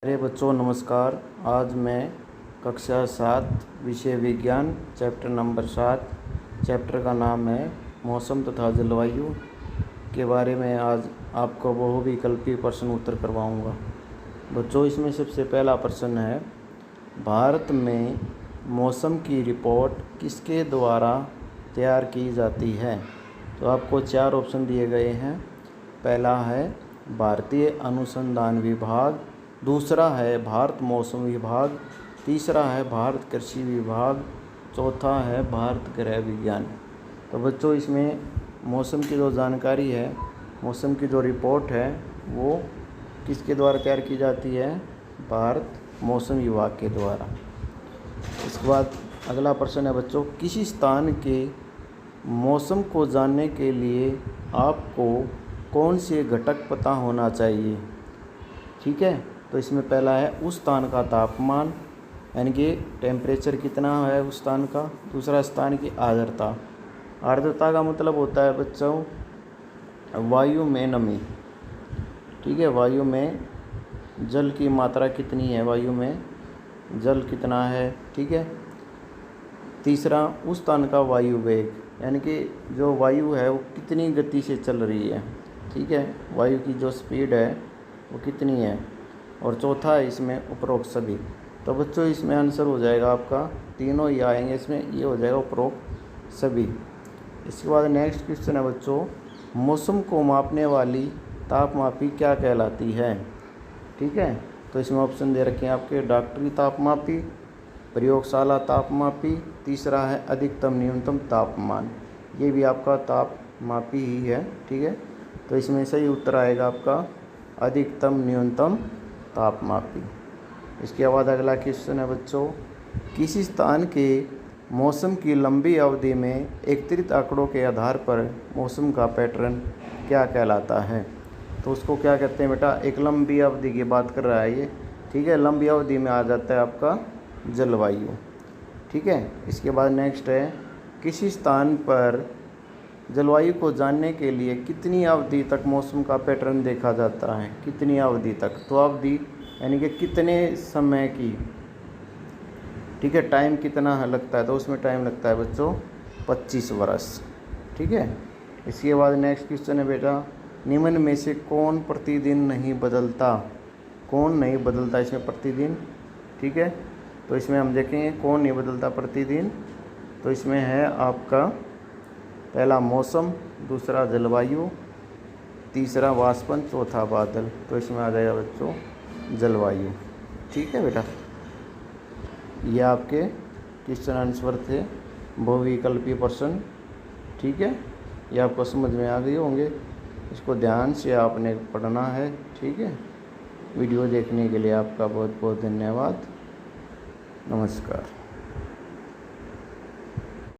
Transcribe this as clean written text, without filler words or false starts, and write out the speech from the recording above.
अरे बच्चों नमस्कार। आज मैं कक्षा 7 विषय विज्ञान चैप्टर नंबर 7 चैप्टर का नाम है मौसम तथा जलवायु के बारे में आज आपको बहुविकल्पीय प्रश्न उत्तर करवाऊंगा। बच्चों इसमें सबसे पहला प्रश्न है, भारत में मौसम की रिपोर्ट किसके द्वारा तैयार की जाती है? तो आपको 4 ऑप्शन दिए गए हैं। पहला है भारतीय अनुसंधान विभाग, दूसरा है भारत मौसम विभाग, तीसरा है भारत कृषि विभाग, चौथा है भारत गृह विज्ञान। तो बच्चों इसमें मौसम की जो जानकारी है, मौसम की जो रिपोर्ट है वो किसके द्वारा तैयार की जाती है? भारत मौसम विभाग के द्वारा। इसके बाद अगला प्रश्न है बच्चों, किसी स्थान के मौसम को जानने के लिए आपको कौन से घटक पता होना चाहिए? ठीक है, तो इसमें पहला है उस स्थान का तापमान, यानी कि टेम्परेचर कितना है उस स्थान का। दूसरा स्थान की आर्द्रता। आर्द्रता का मतलब होता है बच्चों वायु में नमी। ठीक है, वायु में जल की मात्रा कितनी है, वायु में जल कितना है। ठीक है, तीसरा उस स्थान का वायु वेग, यानी कि जो वायु है वो कितनी गति से चल रही है। ठीक है, वायु की जो स्पीड है वो कितनी है। और चौथा है इसमें उपरोक्त सभी। तो बच्चों इसमें आंसर हो जाएगा आपका, तीनों ही आएंगे इसमें, ये हो जाएगा उपरोक्त सभी। इसके बाद नेक्स्ट क्वेश्चन है बच्चों, मौसम को मापने वाली तापमापी क्या कहलाती है? ठीक है, तो इसमें ऑप्शन दे रखे हैं आपके, डॉक्टरी तापमापी, प्रयोगशाला तापमापी, तीसरा है अधिकतम न्यूनतम तापमान। ये भी आपका तापमापी ही है। ठीक है, तो इसमें सही उत्तर आएगा आपका अधिकतम न्यूनतम तापमापी। इसके बाद अगला क्वेश्चन है बच्चों, किसी स्थान के मौसम की लंबी अवधि में एकत्रित आंकड़ों के आधार पर मौसम का पैटर्न क्या कहलाता है? तो उसको क्या कहते हैं बेटा? एक लंबी अवधि की बात कर रहा है ये। ठीक है, लंबी अवधि में आ जाता है आपका जलवायु। ठीक है, इसके बाद नेक्स्ट है, किसी स्थान पर जलवायु को जानने के लिए कितनी अवधि तक मौसम का पैटर्न देखा जाता है? कितनी अवधि तक? तो अवधि यानी कि कितने समय की। ठीक है, टाइम कितना लगता है? तो उसमें टाइम लगता है बच्चों 25 वर्ष। ठीक है, इसके बाद नेक्स्ट क्वेश्चन है बेटा, निम्न में से कौन प्रतिदिन नहीं बदलता? कौन नहीं बदलता इसमें प्रतिदिन? ठीक है, तो इसमें हम देखेंगे कौन नहीं बदलता प्रतिदिन। तो इसमें है आपका पहला मौसम, दूसरा जलवायु, तीसरा वाष्पन, चौथा बादल। तो इसमें आ जाएगा बच्चों जलवायु। ठीक है बेटा, ये आपके क्वेश्चन आंसर थे, बहुविकल्पीय प्रश्न। ठीक है, ये आपको समझ में आ गए होंगे, इसको ध्यान से आपने पढ़ना है। ठीक है, वीडियो देखने के लिए आपका बहुत बहुत धन्यवाद। नमस्कार।